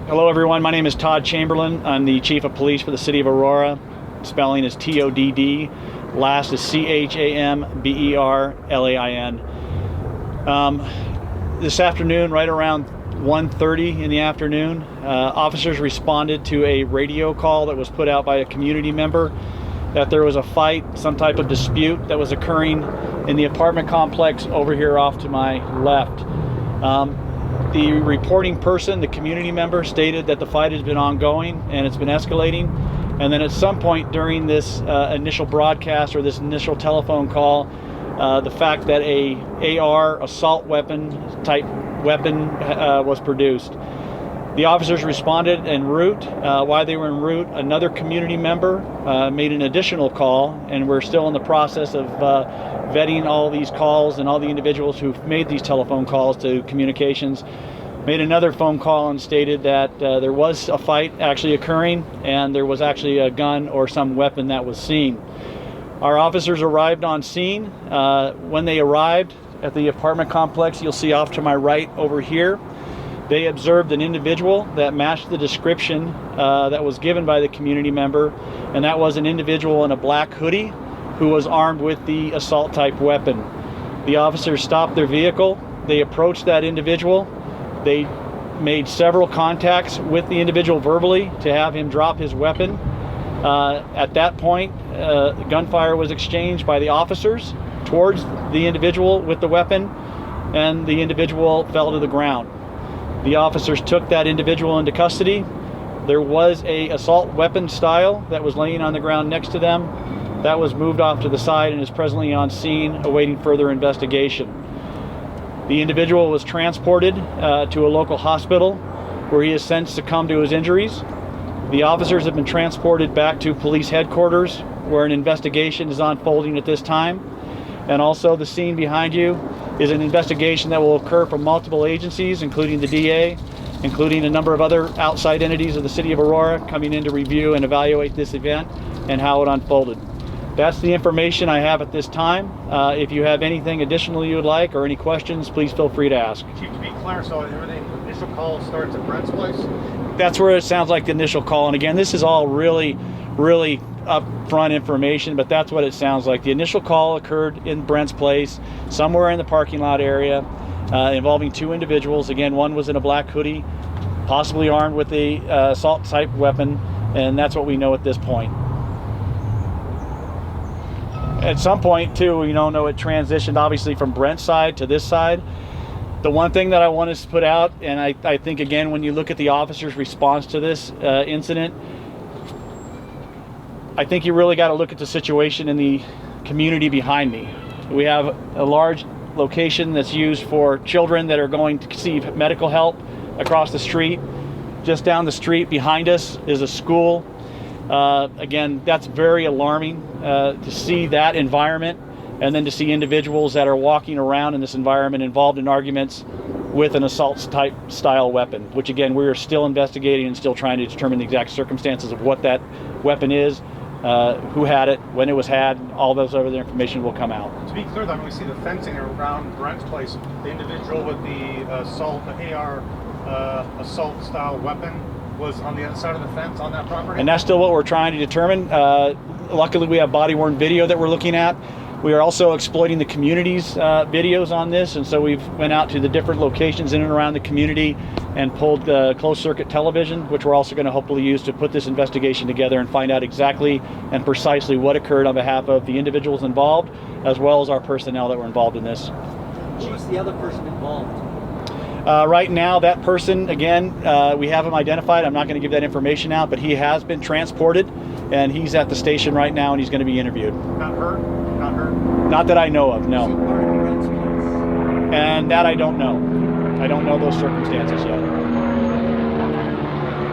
Hello everyone, my name is Todd Chamberlain. I'm the Chief of Police for the City of Aurora. Spelling is T-O-D-D, last is C-H-A-M-B-E-R-L-A-I-N. This afternoon, right around 1:30 in the afternoon, officers responded to a radio call that was put out by a community member that there was a fight, some type of dispute that was occurring in the apartment complex over here off to my left. The reporting person, the community member, stated that the fight has been ongoing and it's been escalating. And then at some point during this initial broadcast or this initial telephone call, the fact that a AR, assault weapon type weapon was produced. The officers responded en route. While they were en route, another community member made an additional call, and we're still in the process of vetting all these calls, and all the individuals who've made these telephone calls to communications made another phone call and stated that there was a fight actually occurring and there was actually a gun or some weapon that was seen. Our officers arrived on scene. When they arrived at the apartment complex, you'll see off to my right over here, they observed an individual that matched the description that was given by the community member, and that was an individual in a black hoodie who was armed with the assault type weapon. The officers stopped their vehicle. They approached that individual. They made several contacts with the individual verbally to have him drop his weapon. At that point, gunfire was exchanged by the officers towards the individual with the weapon, and the individual fell to the ground. The officers took that individual into custody. There was a assault weapon style that was laying on the ground next to them. That was moved off to the side and is presently on scene awaiting further investigation. The individual was transported to a local hospital where he has since succumbed to his injuries. The officers have been transported back to police headquarters where an investigation is unfolding at this time. And also the scene behind you is an investigation that will occur from multiple agencies, including the DA, including a number of other outside entities of the City of Aurora coming in to review and evaluate this event and how it unfolded. That's the information I have at this time. If you have anything additional you would like or any questions, please feel free to ask. Chief, to be clear, so everything, the initial call starts at Brent's place? That's where it sounds like the initial call. And again, this is all really upfront information, but that's what it sounds like. The initial call occurred in Brent's place, somewhere in the parking lot area, involving two individuals. Again, one was in a black hoodie, possibly armed with a assault type weapon, and that's what we know at this point. At some point too, we don't know, it transitioned obviously from Brent's side to this side. The one thing that I want us to put out, and I think again, when you look at the officers' response to this incident, I think you really got to look at the situation in the community behind me. We have a large location that's used for children that are going to receive medical help across the street. Just down the street behind us is a school. Again, that's very alarming to see that environment, and then to see individuals that are walking around in this environment involved in arguments with an assault type style weapon, which again, we are still investigating and still trying to determine the exact circumstances of what that weapon is, who had it, when it was had. All those other information will come out. To be clear, though, when we see the fencing around Brent's place, the individual with the AR assault style weapon was on the other side of the fence on that property? And that's still what we're trying to determine. Luckily, we have body-worn video that we're looking at. We are also exploiting the community's videos on this, and so we've went out to the different locations in and around the community and pulled closed-circuit television, which we're also going to hopefully use to put this investigation together and find out exactly and precisely what occurred on behalf of the individuals involved, as well as our personnel that were involved in this. Who's the other person involved? Right now, that person, again, we have him identified. I'm not going to give that information out, but he has been transported, and he's at the station right now, and he's going to be interviewed. Not hurt? Not hurt? Not that I know of, no. Is he part of Brent's place? And that I don't know. I don't know those circumstances yet.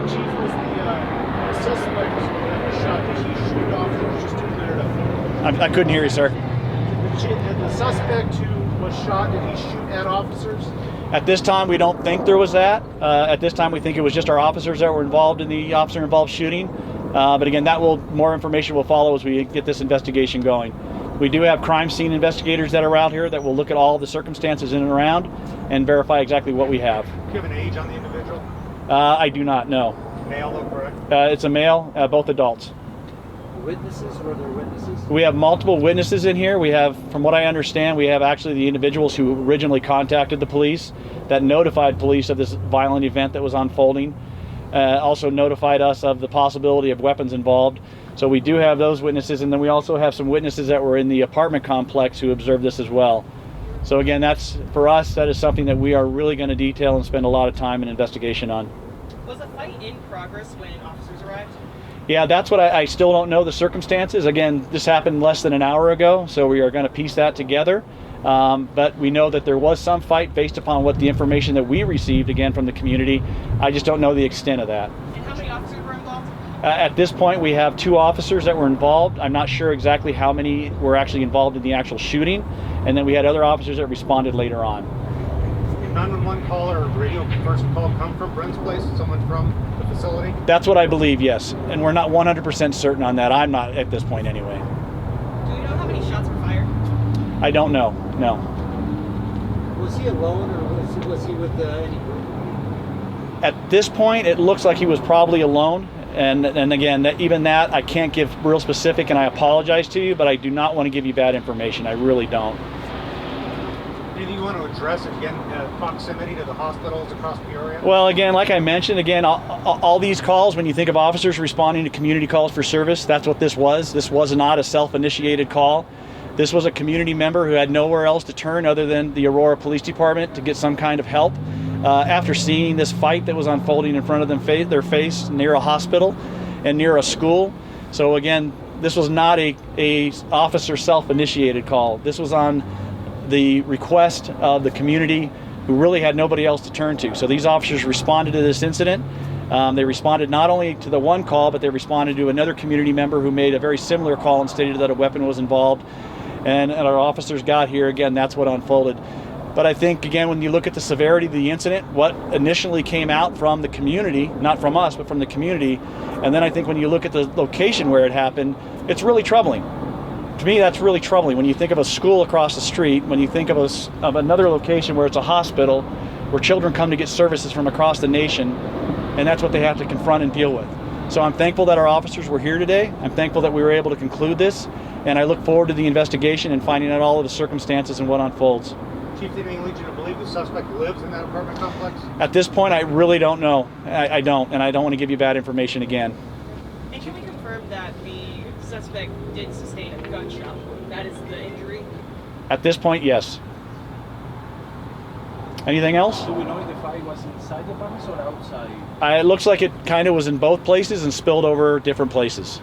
Chief, was the suspect that was shot, did he shoot officers, just to clear it up? I couldn't hear you, sir. The suspect who was shot, did he shoot at officers? At this time, we don't think there was that. At this time, we think it was just our officers that were involved in the officer-involved shooting. But again, more information will follow as we get this investigation going. We do have crime scene investigators that are out here that will look at all the circumstances in and around and verify exactly what we have. Do you have an age on the individual? I do not know. Male, though, correct? It's a male, both adults. Witnesses? Were there witnesses? We have multiple witnesses in here. We have, from what I understand, we have actually the individuals who originally contacted the police that notified police of this violent event that was unfolding. Also notified us of the possibility of weapons involved. So we do have those witnesses, and then we also have some witnesses that were in the apartment complex who observed this as well. So again, that's, for us, that is something that we are really going to detail and spend a lot of time and investigation on. Was a fight in progress when officers arrived? Yeah, that's what I still don't know the circumstances. Again, this happened less than an hour ago, so we are going to piece that together. But we know that there was some fight based upon what the information that we received, again, from the community. I just don't know the extent of that. And how many officers were involved? At this point, we have 2 officers that were involved. I'm not sure exactly how many were actually involved in the actual shooting. And then we had other officers that responded later on. Did 911 call or radio first call come from Brent's place? Someone from the facility? That's what I believe, yes. And we're not 100% certain on that. I'm not at this point anyway. Do you know how many shots were fired? I don't know, no. Was he alone, or was he with any group? At this point, it looks like he was probably alone. And again, even that, I can't give real specific, and I apologize to you, but I do not want to give you bad information. I really don't. Anything you want to address, again, proximity to the hospitals across Peoria? Well, again, like I mentioned, again, all these calls, when you think of officers responding to community calls for service, that's what this was. This was not a self-initiated call. This was a community member who had nowhere else to turn other than the Aurora Police Department to get some kind of help. After seeing this fight that was unfolding in front of them, their face near a hospital and near a school. So again, this was not a officer self-initiated call. This was on the request of the community who really had nobody else to turn to. So these officers responded to this incident. They responded not only to the one call, but they responded to another community member who made a very similar call and stated that a weapon was involved. And our officers got here. Again, that's what unfolded. But I think, again, when you look at the severity of the incident, what initially came out from the community, not from us, but from the community, and then I think when you look at the location where it happened, it's really troubling. To me, that's really troubling. When you think of a school across the street, when you think of another location where it's a hospital, where children come to get services from across the nation, and that's what they have to confront and deal with. So I'm thankful that our officers were here today. I'm thankful that we were able to conclude this, and I look forward to the investigation and finding out all of the circumstances and what unfolds. Chief, do you have any lead you to believe the suspect lives in that apartment complex? At this point, I really don't know. I don't, and I don't want to give you bad information again. And can we confirm that the suspect did sustain a gunshot wound? That is the injury? At this point, yes. Anything else? Do we know if the fight was inside the apartments or outside? It looks like it kind of was in both places and spilled over different places.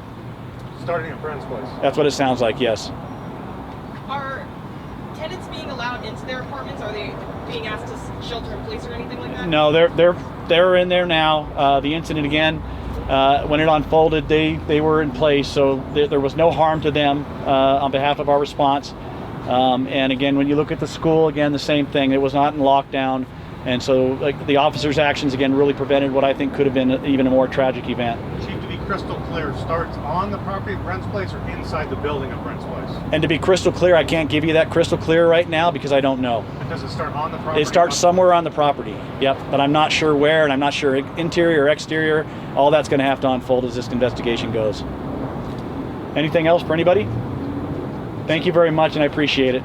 Starting at Brent's place. That's what it sounds like, yes. Are tenants being allowed into their apartments? Are they being asked to shelter in place or anything like that? No, they're in there now. The incident, again, when it unfolded, they were in place, so there was no harm to them on behalf of our response. And again, when you look at the school, again, the same thing. It was not in lockdown, and so like the officers' actions again really prevented what I think could have been even a more tragic event. Chief, to be crystal clear, starts on the property of Brent's place or inside the building of Brent's place? And to be crystal clear, I can't give you that crystal clear right now because I don't know. And does it start on the property? It starts somewhere on the property, yep, but I'm not sure where, and I'm not sure interior or exterior. All that's going to have to unfold as this investigation goes. Anything else for anybody? Thank you very much, and I appreciate it.